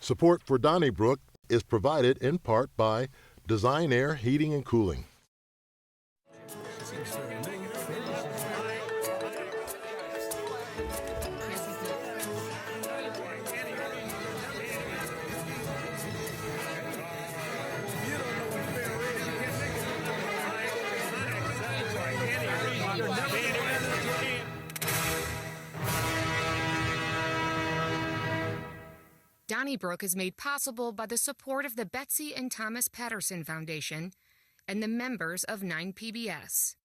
Support for Donnybrook is provided in part by Design Air Heating and Cooling. Donnybrook is made possible by the support of the Betsy and Thomas Patterson Foundation and the members of 9PBS.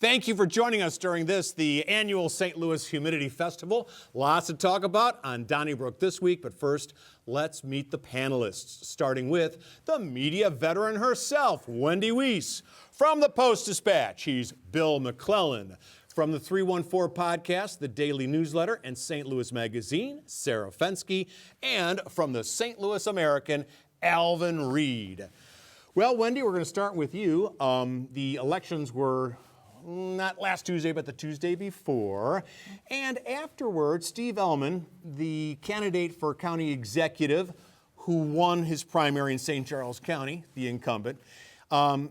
Thank you for joining us during the annual St. Louis Humidity Festival. Lots to talk about on Donnybrook this week, but first, let's meet the panelists, starting with the media veteran herself, Wendy Wiese. From the Post-Dispatch, he's Bill McClellan. From the 314 podcast, the Daily Newsletter, and St. Louis Magazine, Sarah Fenske. And from the St. Louis American, Alvin Reid. Well, Wendy, we're going to start with you. The elections were not last Tuesday, but the Tuesday before. And afterwards, Steve Ehlmann, the candidate for county executive who won his primary in St. Charles County, the incumbent,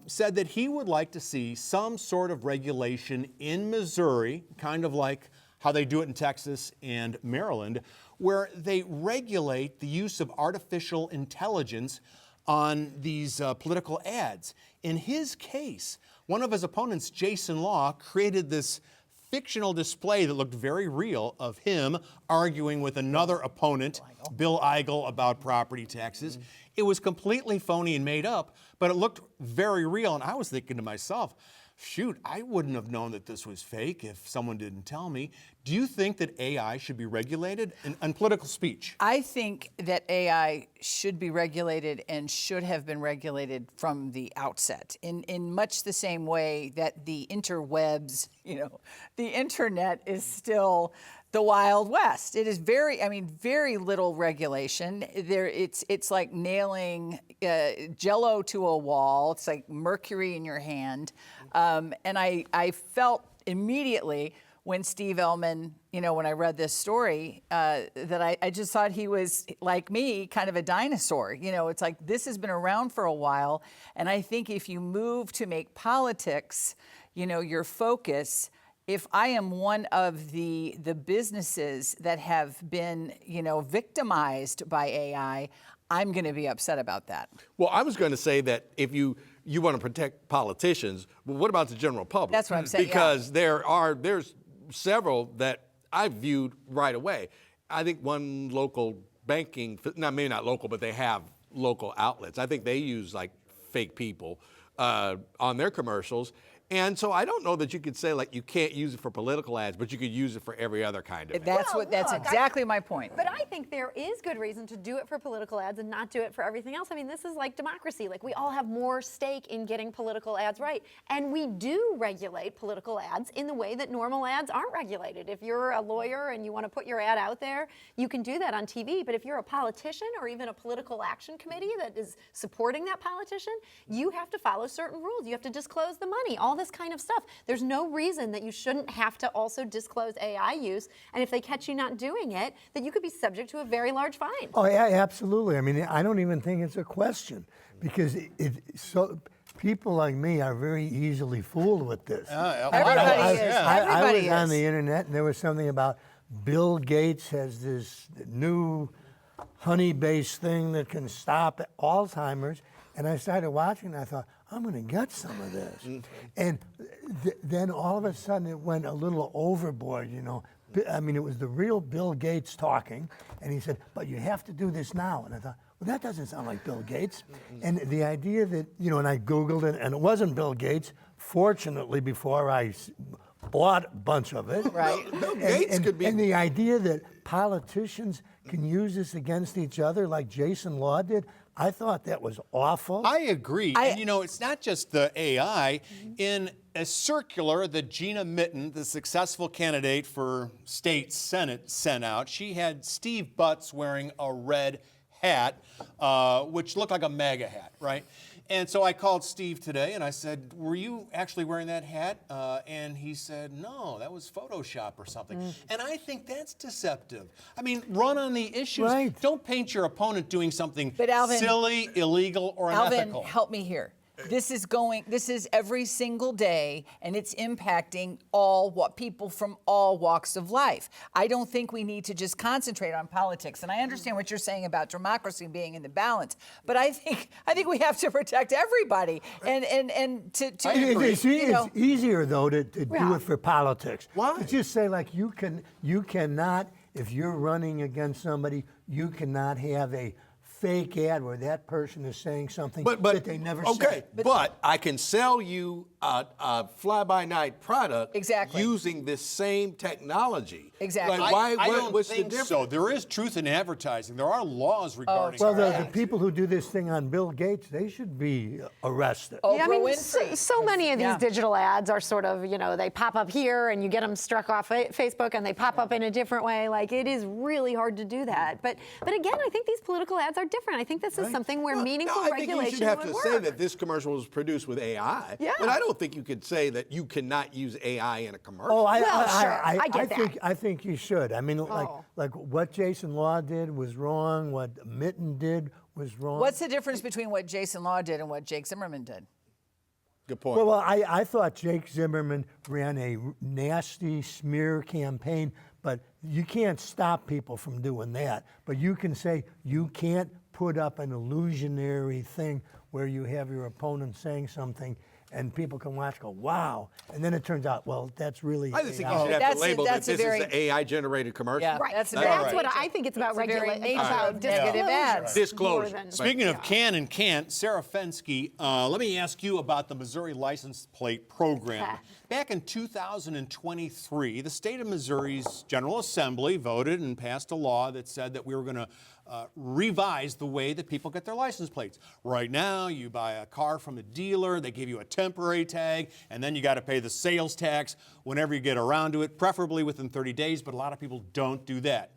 said that he would like to see some sort of regulation in Missouri, kind of like how they do it in Texas and Maryland, where they regulate the use of artificial intelligence on these political ads. In his case, one of his opponents, Jason Law, created this fictional display that looked very real of him arguing with another opponent, Bill Eigel, about property taxes. It was completely phony and made up, but it looked very real. And I was thinking to myself, shoot, I wouldn't have known that this was fake if someone didn't tell me. Do you think that AI should be regulated in political speech? I think that AI should be regulated and should have been regulated from the outset in much the same way that the interwebs, the internet is still the Wild West. It is very little regulation. It's like nailing Jell-O to a wall. It's like mercury in your hand. And I felt immediately when Steve Ehlmann, when I read this story, that I just thought he was, like me, kind of a dinosaur. It's like this has been around for a while. And I think if you move to make politics, your focus, if I am one of the businesses that have been, victimized by AI, I'm going to be upset about that. Well, I was going to say that if you want to protect politicians, but what about the general public? That's what I'm saying. Because there's several that I viewed right away. I think one local banking, maybe not local, but they have local outlets. I think they use like fake people on their commercials. And so I don't know that you could say like you can't use it for political ads, but you could use it for every other kind of ad. That's exactly my point. But I think there is good reason to do it for political ads and not do it for everything else. I mean, this is like democracy. Like we all have more stake in getting political ads right. And we do regulate political ads in the way that normal ads aren't regulated. If you're a lawyer and you want to put your ad out there, you can do that on TV. But if you're a politician or even a political action committee that is supporting that politician, you have to follow certain rules. You have to disclose the money, all this kind of stuff. There's no reason that you shouldn't have to also disclose AI use, and if they catch you not doing it, that you could be subject to a very large fine. Oh yeah, absolutely. I mean, I don't even think it's a question because people like me are very easily fooled with this. Everybody is. I was on the internet and there was something about Bill Gates has this new honey-based thing that can stop Alzheimer's. And I started watching and I thought, I'm going to get some of this. And then all of a sudden it went a little overboard, I mean, it was the real Bill Gates talking. And he said, but you have to do this now. And I thought, well, that doesn't sound like Bill Gates. And the idea that, and I Googled it and it wasn't Bill Gates. Fortunately, before I bought a bunch of it. Right. Bill Gates could be. And the idea that politicians can use this against each other like Jason Law did, I thought that was awful. I agree. And it's not just the AI. In a circular that Gina Mitten, the successful candidate for state Senate, sent out, she had Steve Butts wearing a red hat, which looked like a MAGA hat, right? And so I called Steve today and I said, were you actually wearing that hat? And he said, no, that was Photoshop or something. And I think that's deceptive. I mean, run on the issues. Right. Don't paint your opponent doing something But Alvin, silly, illegal, or unethical. Alvin, help me here. This is every single day, and it's impacting people from all walks of life. I don't think we need to just concentrate on politics. And I understand what you're saying about democracy being in the balance, but I think we have to protect everybody. And to It's easier though to do it for politics. Why? To just say like you cannot, if you're running against somebody, you cannot have a fake ad where that person is saying something that they never said. Okay, but I can sell you a fly-by-night product using this same technology. Exactly. Like, I don't what's think the difference? so. There is truth in advertising. There are laws regarding Well, the that. people who do this thing on Bill Gates, they should be arrested. Yeah, I mean, Winfrey. so many of these Yeah. digital ads are sort of, they pop up here and you get them struck off Facebook and they pop up in a different way. Like, it is really hard to do that. But again, I think these political ads are different. I think this is something where meaningful I think regulation you should have would to work. say that this commercial was produced with AI. Yeah. But I don't think you could say that you cannot use AI in a commercial. Oh, I get that. I think you should. I mean, Oh. like what Jason Law did was wrong. What Mitten did was wrong. What's the difference between what Jason Law did and what Jake Zimmerman did? Good point. Well, I thought Jake Zimmerman ran a nasty smear campaign, but you can't stop people from doing that. But you can say you can't put up an illusionary thing where you have your opponent saying something and people can watch, go, wow. And then it turns out, well, that's really I just think AI. you should have That's to label that's that a this very- is the AI-generated commercial. Yeah, Right. that's a That's very- what I think it's about It's a very regulation. nature of negative ads. Disclosure. Speaking of can and can't, Sarah Fenske, let me ask you about the Missouri license plate program. Back in 2023, the state of Missouri's General Assembly voted and passed a law that said that we were going to revise the way that people get their license plates. Right now, you buy a car from a dealer, they give you a temporary tag, and then you got to pay the sales tax whenever you get around to it, preferably within 30 days, but a lot of people don't do that.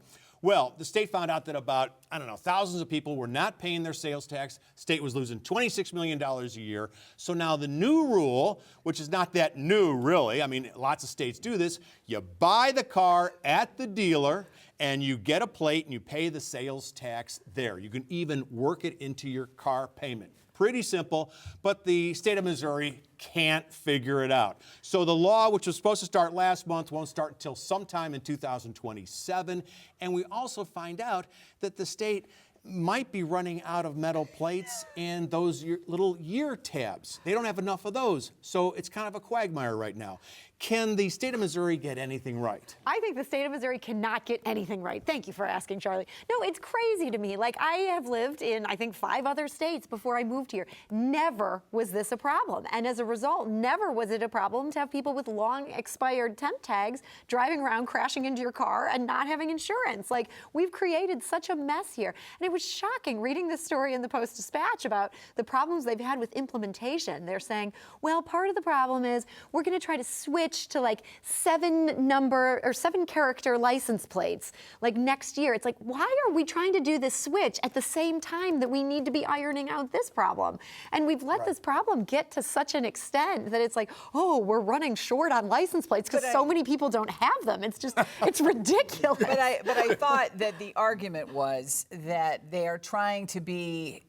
Well, the state found out that about, thousands of people were not paying their sales tax. State was losing $26 million a year. So now the new rule, which is not that new really, I mean, lots of states do this, you buy the car at the dealer and you get a plate and you pay the sales tax there. You can even work it into your car payment. Pretty simple, but the state of Missouri can't figure it out. So the law, which was supposed to start last month, won't start until sometime in 2027. And we also find out that the state might be running out of metal plates and those little year tabs. They don't have enough of those, so it's kind of a quagmire right now. Can the state of Missouri get anything right? I think the state of Missouri cannot get anything right. Thank you for asking, Charlie. No, it's crazy to me. Like, I have lived in, I think, 5 other states before I moved here. Never was this a problem. And as a result, never was it a problem to have people with long expired temp tags driving around, crashing into your car and not having insurance. Like, we've created such a mess here. And it was shocking reading this story in the Post-Dispatch about the problems they've had with implementation. They're saying, well, part of the problem is we're going to try to switch to like 7-character license plates like next year. It's like, why are we trying to do this switch at the same time that we need to be ironing out this problem? And we've let this problem get to such an extent that it's like, oh, we're running short on license plates because so many people don't have them. It's just, it's ridiculous. But I thought that the argument was that they're trying to be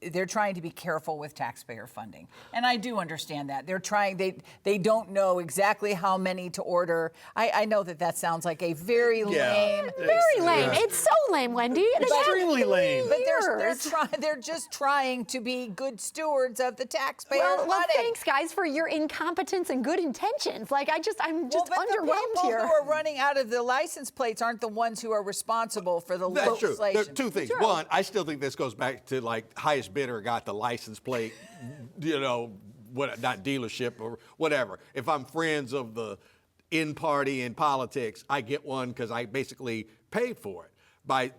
careful with taxpayer funding, and I do understand that they don't know exactly how many to order. I know that sounds like a very lame. Very lame. It's so lame, Wendy. Extremely lame. But they're just trying to be good stewards of the taxpayer Well, money. thanks, guys, for your incompetence and good intentions. Like, I'm just But underwhelmed the people here. who are running out of the license plates aren't the ones who are responsible for the That's true. legislation. There are two things. One, I still think this goes back to like highest bidder got the license plate, not dealership or whatever. If I'm friends of the in-party in politics, I get one because I basically paid for it by,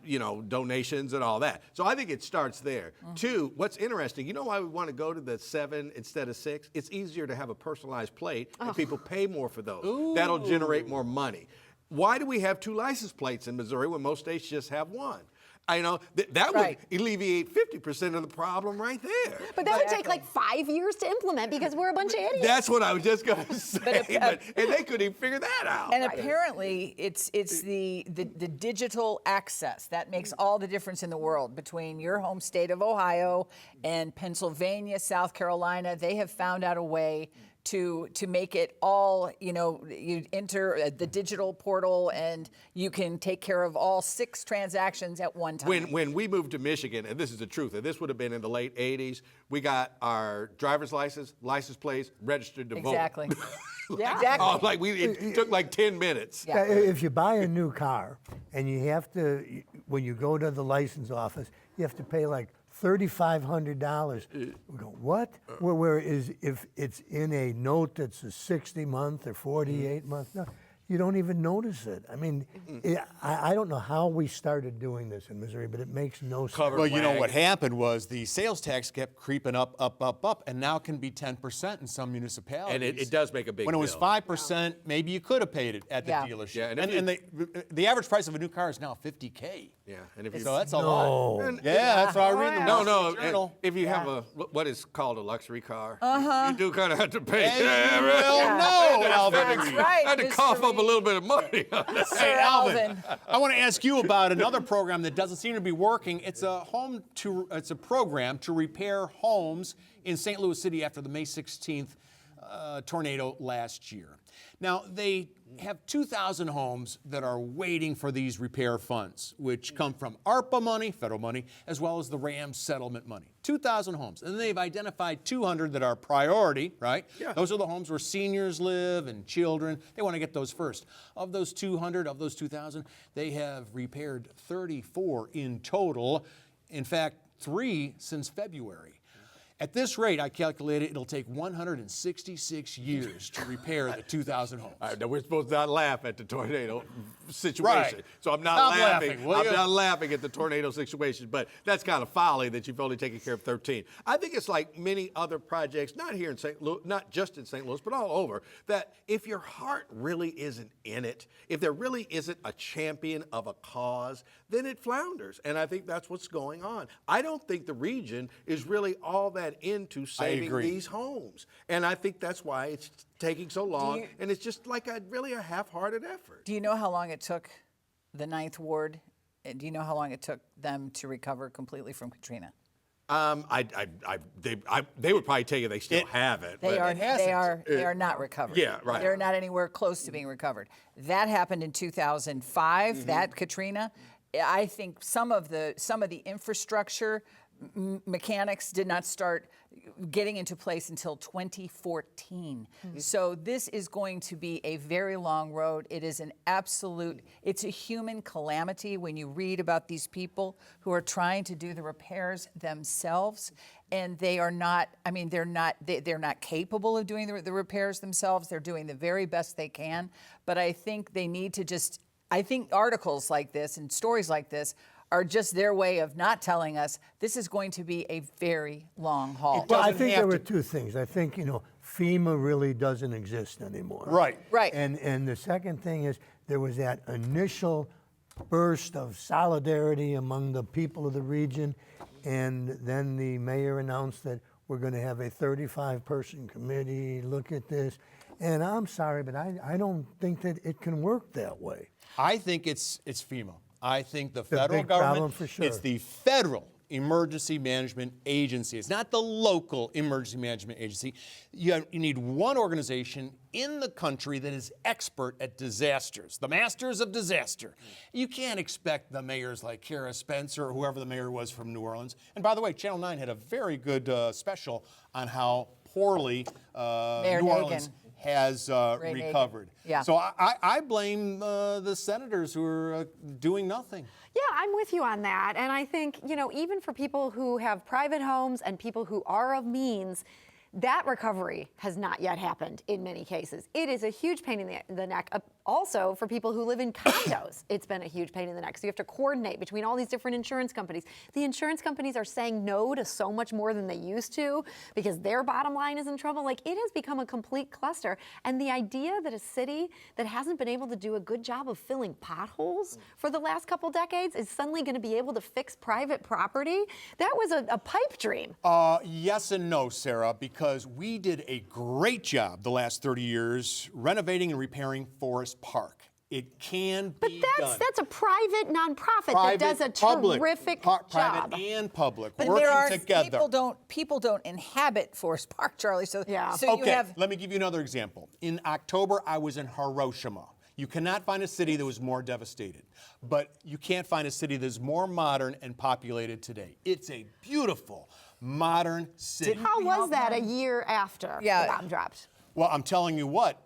donations and all that. So I think it starts there. Mm-hmm. 2, what's interesting, you know why we want to go to the 7 instead of 6? It's easier to have a personalized plate and people pay more for those. Ooh. That'll generate more money. Why do we have 2 license plates in Missouri when most states just have 1? I know that Right. would alleviate 50% of the problem right there. But that would take like 5 years to implement because we're a bunch of idiots. That's what I was just going to say. And they couldn't even figure that out. And apparently, it's the digital access that makes all the difference in the world between your home state of Ohio and Pennsylvania, South Carolina. They have found out a way to make it all, you enter the digital portal and you can take care of all 6 transactions at one time. When we moved to Michigan, and this is the truth, and this would have been in the late 80s, we got our driver's license plates, registered to vote. Exactly. Yeah, exactly. It took like 10 minutes. Yeah. If you buy a new car and you have to, when you go to the license office, you have to pay like $3,500. We go, what? Whereas if it's in a note that's a 60-month or 48-month, no, you don't even notice it. I mean, I don't know how we started doing this in Missouri, but it makes no sense. Well, you know what happened was the sales tax kept creeping up, and now can be 10% in some municipalities. And it does make a big When it was bill. 5%, maybe you could have paid it at the Yeah. dealership. Yeah, and the average price of a new car is now $50K. Yeah, and if you So that's a lot. And- Yeah, that's what I read in the No, Wall no. Street Journal. If you have what is called a luxury car, Uh-huh. you do kind of have to pay. Hey, well, no, Alvin. That's right. I had to Mr. cough up a Reid. little bit of money. Hey, Alvin, I want to ask you about another program that doesn't seem to be working. It's a program to repair homes in St. Louis City after the May 16th tornado last year. Now, they have 2,000 homes that are waiting for these repair funds, which come from ARPA money, federal money, as well as the RAM settlement money. 2,000 homes. And they've identified 200 that are priority, right? Yeah. Those are the homes where seniors live and children. They want to get those first. Of those 200, of those 2,000, they have repaired 34 in total. In fact, 3 since February. At this rate, I calculated it'll take 166 years to repair the 2,000 homes. All right, now we're supposed to not laugh at the tornado situation. Right. So I'm not Stop laughing. laughing, will I'm you? not laughing at the tornado situation, but that's kind of folly that you've only taken care of 13. I think it's like many other projects, not here in St. Louis, not just in St. Louis, but all over, that if your heart really isn't in it, if there really isn't a champion of a cause, then it flounders. And I think that's what's going on. I don't think the region is really all that into saving agree. these homes. And I think that's why it's taking so long, and it's just like really a half-hearted effort. Do you know how long it took the 9th Ward? And do you know how long it took them to recover completely from Katrina? They would probably tell you they still have it. They but- are not recovered. Yeah, right. They're not anywhere close to being recovered. That happened in 2005. That Katrina. I think some of the infrastructure mechanics did not start getting into place until 2014. So this is going to be a very long road. It is it's a human calamity when you read about these people who are trying to do the repairs themselves, and they're not capable of doing the repairs themselves. They're doing the very best they can, but I think they need to I think articles like this and stories like this are just their way of not telling us this is going to be a very long haul. Well, I doesn't think have there were to- 2 things. I think, FEMA really doesn't exist anymore. Right. Right. And the second thing is there was that initial burst of solidarity among the people of the region, and then the mayor announced that we're going to have a 35-person committee look at this. And I'm sorry, but I don't think that it can work that way. I think it's FEMA. I think the a federal big government, problem for sure. it's the Federal Emergency Management Agency. It's not the local emergency management agency. You need one organization in the country that is expert at disasters, the masters of disaster. You can't expect the mayors like Kara Spencer or whoever the mayor was from New Orleans. And by the way, Channel 9 had a very good special on how poorly Mayor New Nagin. Orleans has Ray Nagin. recovered. Yeah. So I blame the senators who are doing nothing. Yeah, I'm with you on that. And I think, even for people who have private homes and people who are of means, That recovery has not yet happened in many cases. It is a huge pain in the neck. Also, for people who live in condos, it's been a huge pain in the neck. So you have to coordinate between all these different insurance companies. The insurance companies are saying no to so much more than they used to because their bottom line is in trouble. Like, it has become a complete cluster. And the idea that a city that hasn't been able to do a good job of filling potholes for the last couple decades is suddenly going to be able to fix private property, that was a pipe dream. Yes and no, Sarah, because we did a great job the last 30 years renovating and repairing Forest Park. It can be done. But that's a private nonprofit that does a terrific job. Private and public, But working together. People don't inhabit Forest Park, Charlie. So Yeah. so you Okay, have let me give you another example. In October, I was in Hiroshima. You cannot find a city that was more devastated, but you can't find a city that's more modern and populated today. It's a beautiful, modern city. How was that a year after the bomb dropped? Well, I'm telling you what,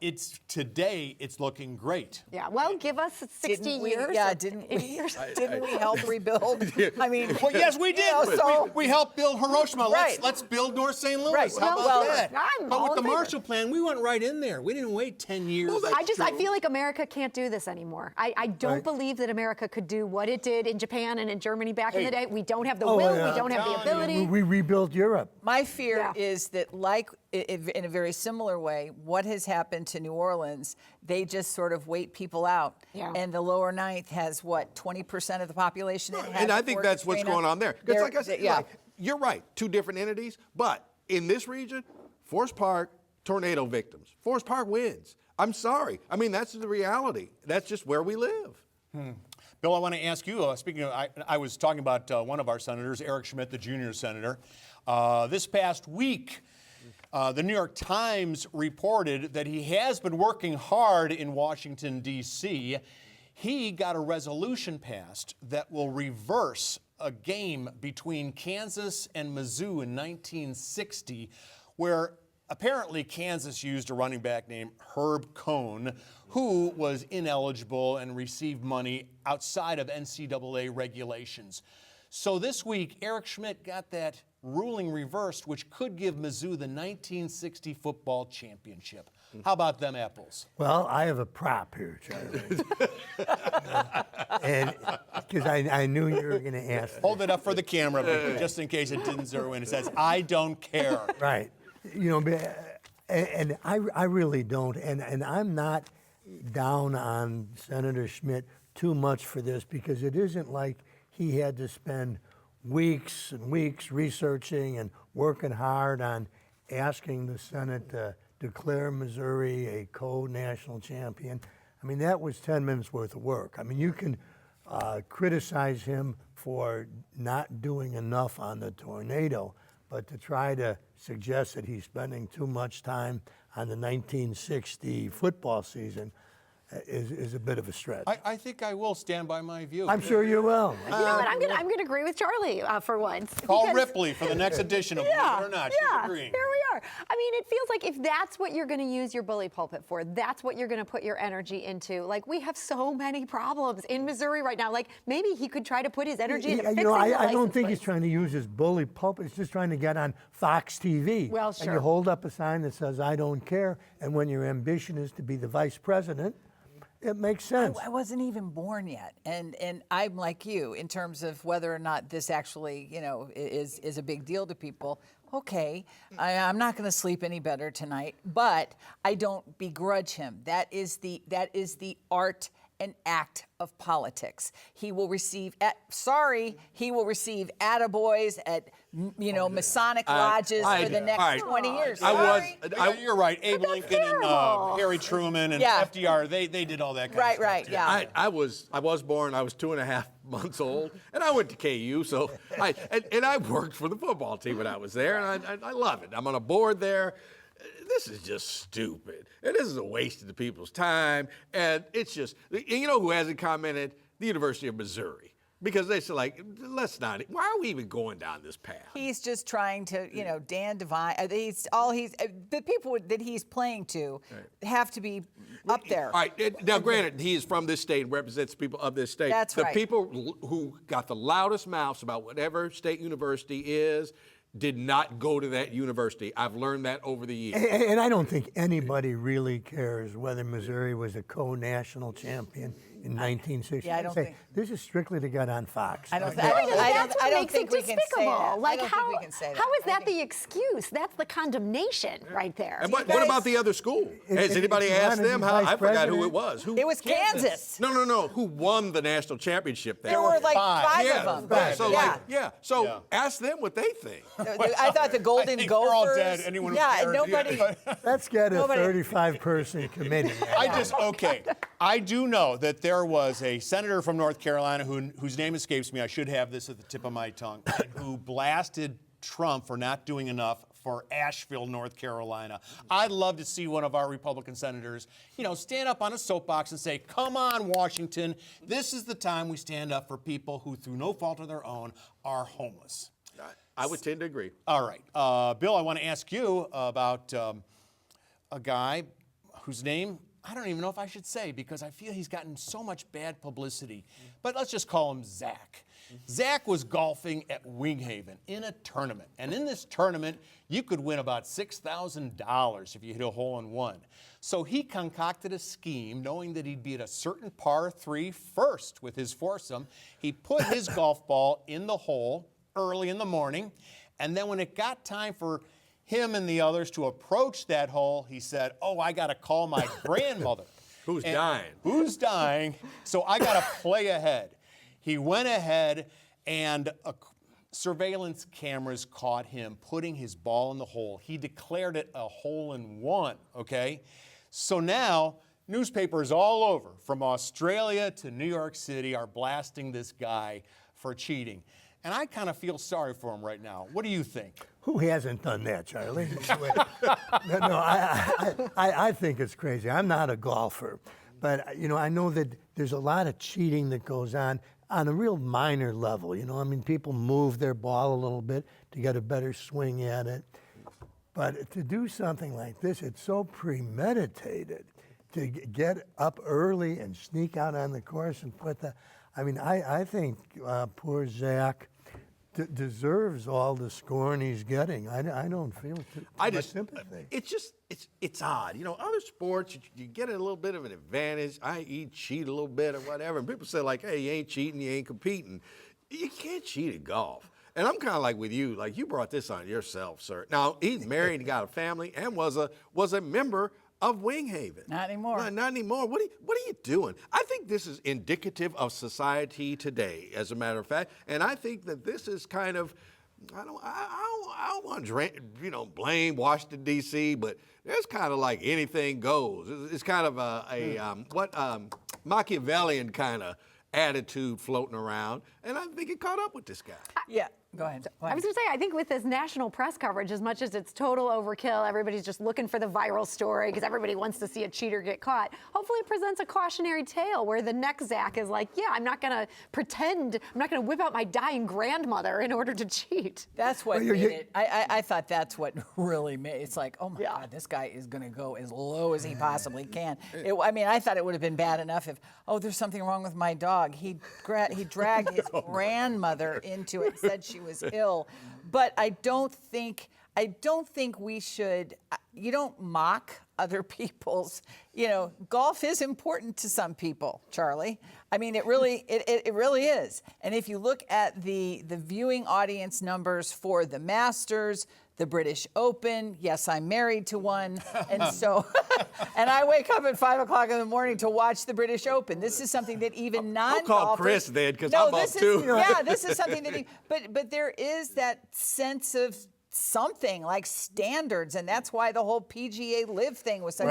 today it's looking great. Yeah, well, give us 60 years. Didn't we help rebuild? I mean, Well, yes, we did. We helped build Hiroshima. Right. Let's build North St. Louis. Right. How about Well, that? I'm But all with the in favor. Marshall Plan, we went right in there. We didn't wait 10 years. I feel like America can't do this anymore. I don't believe that America could do what it did in Japan and in Germany back in the day. We don't have the will. We don't have the ability. We rebuilt Europe. my fear is that, like in a very similar way, what has happened to New Orleans, they just sort of wait people out. Yeah. And the lower ninth has, what, 20% of the population it had And I think before that's what's Katrina? going on there. Because They're- like I said, yeah. like, you're right, two different entities. But in this region, Forest Park, tornado victims. Forest Park wins. I'm sorry. I mean, that's the reality. That's just where we live. Bill, I want to ask you, speaking of, I was talking about one of our senators, Eric Schmidt, the junior senator. This past week, the New York Times reported that he has been working hard in Washington, D.C. He got a resolution passed that will reverse a game between Kansas and Mizzou in 1960, where apparently Kansas used a running back named Herb Cohn, who was ineligible and received money outside of NCAA regulations. So this week, Eric Schmidt got that ruling reversed, which could give Mizzou the 1960 football championship. How about them apples? Well, I have a prop here, Charlie. And because I knew you were going to ask. Hold it up for the camera, just in case it didn't zero in. It says, I don't care. Right. You know, and I really don't. And I'm not down on Senator Schmidt too much for this, because it isn't like he had to spend weeks and weeks researching and working hard on asking the Senate to declare Missouri a co-national champion. I mean, that was 10 minutes worth of work. I mean, you can criticize him for not doing enough on the tornado, but to try to suggest that he's spending too much time on the 1960 football season is a bit of a stretch. I think I will stand by my view. I'm sure you will. You know what? I'm gonna agree with Charlie for once. Call because- Ripley for the next edition of Believe It or Not. She's agreeing. Here we are. I mean, it feels like if that's what you're going to use your bully pulpit for, that's what you're going to put your energy into. Like, we have so many problems in Missouri right now. Like, maybe he could try to put his energy into fixing the I license don't think he's plates. trying to use his bully pulpit. He's just trying to get on Fox TV. Well, And sure. you hold up a sign that says, I don't care, and when your ambition is to be the vice president, it makes sense. I wasn't even born yet, and I'm like you in terms of whether or not this actually, is a big deal to people. Okay, I'm not going to sleep any better tonight, but I don't begrudge him. That is the art and act of politics. He will receive attaboys at Masonic lodges for the next 20 years. You're right. Abe Lincoln and terrible. Harry Truman and Yeah. FDR, they did all that kind of stuff. Right, too. yeah. I was born. I was 2.5 months old, and I went to KU. So I worked for the football team when I was there, and I love it. I'm on a board there. This is just stupid, and this is a waste of the people's time. And it's just, you know who hasn't commented? The University of Missouri. Because they said, like, let's not. Why are we even going down this path? He's just trying to, Dan Devine. The people that he's playing to have to be up there. All right. Now, granted, he is from this state and represents people of this state. That's the right. people who got the loudest mouths about whatever state university is, did not go to that university. I've learned that over the years. And I don't think anybody really cares whether Missouri was a co-national champion in 1960. Yeah, I don't think. This is strictly to get on Fox. I don't That's what think makes we it can say despicable. that. Like, I don't think we can say that. how is that the excuse? That's the condemnation right there. And what about the other school? Has anybody if you asked wanna them? be How, vice I forgot who president- it was. Who? It was Kansas. No. Who won the national championship there? There were like five yeah, of them. right. So Yeah. So ask them what they think. I thought the Golden think Gophers. we're all dead. Anyone who yeah, cares. nobody. Let's get a Nobody- 35-person committee. I do know that there was a senator from North Carolina whose name escapes me. I should have this at the tip of my tongue, who blasted Trump for not doing enough for Asheville, North Carolina. I'd love to see one of our Republican senators, stand up on a soapbox and say, come on, Washington, this is the time we stand up for people who, through no fault of their own, are homeless. I would tend to agree. All right. Bill, I want to ask you about a guy whose name I don't even know if I should say because I feel he's gotten so much bad publicity. But let's just call him Zach. Zach was golfing at Winghaven in a tournament. And in this tournament, you could win about $6,000 if you hit a hole-in-one. So he concocted a scheme knowing that he'd be at a certain par 3 first with his foursome. He put his golf ball in the hole early in the morning. And then when it got time for him and the others to approach that hole, he said, oh, I got to call my grandmother. Who's dying? Who's dying, so I got to play ahead. He went ahead, and surveillance cameras caught him putting his ball in the hole. He declared it a hole-in-one, okay? So now, newspapers all over, from Australia to New York City, are blasting this guy for cheating. And I kind of feel sorry for him right now. What do you think? Who hasn't done that, Charlie? No, I think it's crazy. I'm not a golfer, but I know that there's a lot of cheating that goes on a real minor level. People move their ball a little bit to get a better swing at it. But to do something like this, it's so premeditated. To get up early and sneak out on the course and put the, I think poor Zach deserves all the scorn he's getting. I don't feel too much sympathy. It's odd. Other sports, you get a little bit of an advantage, i.e. cheat a little bit or whatever. And people say like, hey, you ain't cheating, you ain't competing. You can't cheat at golf. And I'm kind of like with you, like you brought this on yourself, sir. Now, he's married and got a family and was a member of Winghaven. Not anymore. No, not anymore. What are you doing? I think this is indicative of society today, as a matter of fact. And I think that this is kind of, I don't want to blame Washington, D.C., but there's kind of like anything goes. It's kind of a Machiavellian kind of attitude floating around. And I think it caught up with this guy. Yeah. Go ahead. I was going to say, I think with this national press coverage, as much as it's total overkill, everybody's just looking for the viral story because everybody wants to see a cheater get caught. Hopefully it presents a cautionary tale where the next Zach is like, yeah, I'm not going to pretend, I'm not going to whip out my dying grandmother in order to cheat. That's what made it. I thought that's what really made it's like, oh my God, this guy is going to go as low as he possibly can. I thought it would have been bad enough if, there's something wrong with my dog. He dragged his grandmother into it, said she was ill, but I don't think we should. You don't mock other people's. Golf is important to some people, Charlie. It really is. And if you look at the viewing audience numbers for the Masters, the British Open, yes, I'm married to one, and so, and I wake up at 5 o'clock in the morning to watch the British Open. This is something that even non-golfers. I'll call Chris then, because I'm up too. Yeah, this is something that, but there is that sense of something like standards, and that's why the whole PGA Live thing was such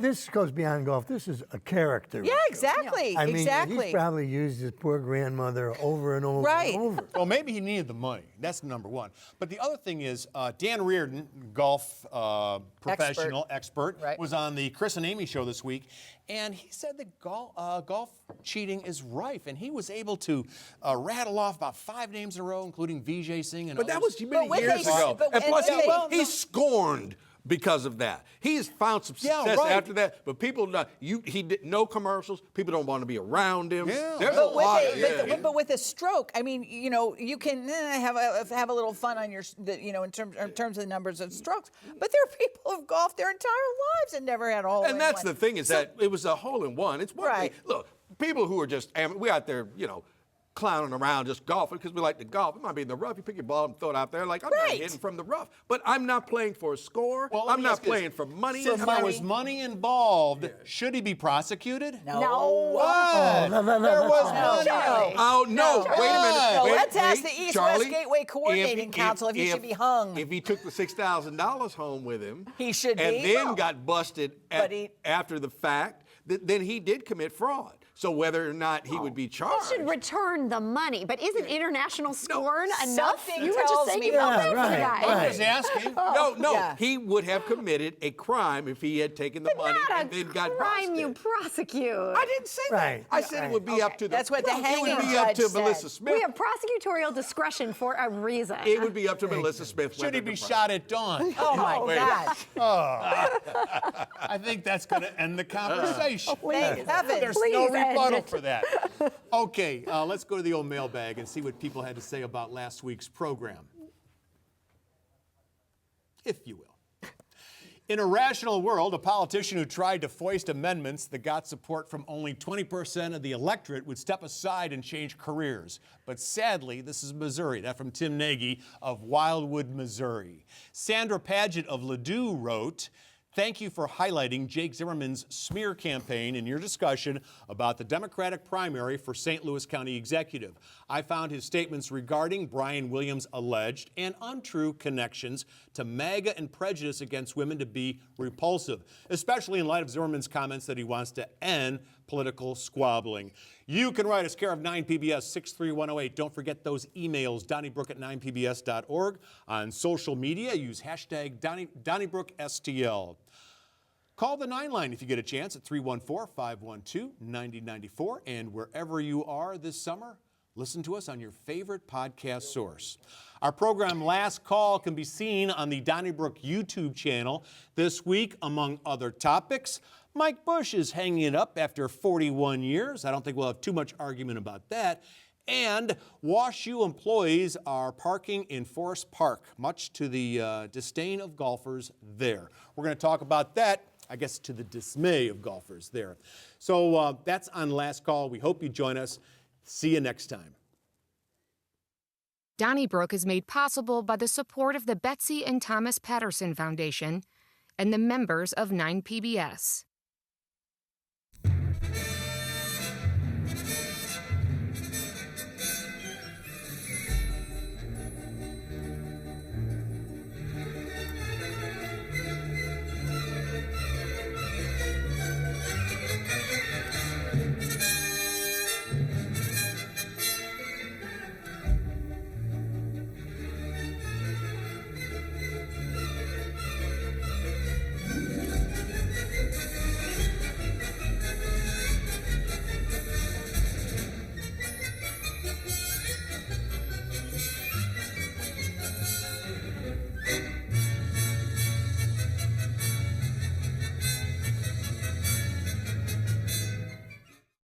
This goes beyond golf. This is a character. Yeah, exactly. He's probably used his poor grandmother over and over and over. Well, maybe he needed the money. That's number one. But the other thing is, Dan Reardon, golf professional expert, was on the Chris and Amy show this week, and he said that golf cheating is rife, and he was able to rattle off about 5 names in a row, including Vijay Singh and But others. that was many years ago. And plus, he scorned because of that. He's found some success after that, but people not. He did no commercials. People don't want to be around him. Yeah. There's a lot. But with a stroke, I mean, you can have a little fun on your, in terms of the numbers of strokes. But there are people who've golfed their entire lives and never had a hole in one. And that's the thing is that it was a hole in one. It's one thing. Look, people who are just we out there, clowning around just golfing because we like to golf. It might be in the rough. You pick your ball and throw it out there. Like, I'm not hitting from the rough. But I'm not playing for a score. Well, I'm not playing for money. Since there was money involved, should he be prosecuted? No. What? No. There was money. Oh, no. Wait a minute. No, Wait, let's ask the East-West Gateway Coordinating Council if he should be hung. If he took the $6,000 home with him. He should be. And then got busted after the fact, then he did commit fraud. So whether or not he would be charged. He should return the money, but isn't international scorn enough? Something You were just tells saying me about that for the right, guy. I'm just asking. No. He would have committed a crime if he had taken the money and then got busted. Crime you prosecute. I didn't say that. I said it would be up to the. That's what the hanging It would be up judge to said. Melissa Smith. We have prosecutorial discretion for a reason. It would be up to Melissa Smith. Should he be shot at dawn? Oh, my gosh. I think that's going to end the conversation. Thank heavens. There's Please no end rebuttal it. for that. Okay, let's go to the old mailbag and see what people had to say about last week's program, if you will. In a rational world, a politician who tried to foist amendments that got support from only 20% of the electorate would step aside and change careers. But sadly, this is Missouri. That from Tim Nagy of Wildwood, Missouri. Sandra Paget of Ladue wrote, "Thank you for highlighting Jake Zimmerman's smear campaign in your discussion about the Democratic primary for St. Louis County Executive. I found his statements regarding Brian Williams' alleged and untrue connections to MAGA and prejudice against women to be repulsive, especially in light of Zimmerman's comments that he wants to end political squabbling." You can write us, care of 9PBS 63108. Don't forget those emails, donnybrook@9pbs.org. On social media, use hashtag DonnybrookSTL. Call the 9 line if you get a chance at 314-512-9094. And wherever you are this summer, listen to us on your favorite podcast source. Our program Last Call can be seen on the Donnybrook YouTube channel. This week, among other topics, Mike Bush is hanging it up after 41 years. I don't think we'll have too much argument about that. And Wash U employees are parking in Forest Park, much to the disdain of golfers there. We're going to talk about that, I guess, to the dismay of golfers there. So that's on Last Call. We hope you join us. See you next time. Donnybrook is made possible by the support of the Betsy and Thomas Patterson Foundation and the members of 9PBS.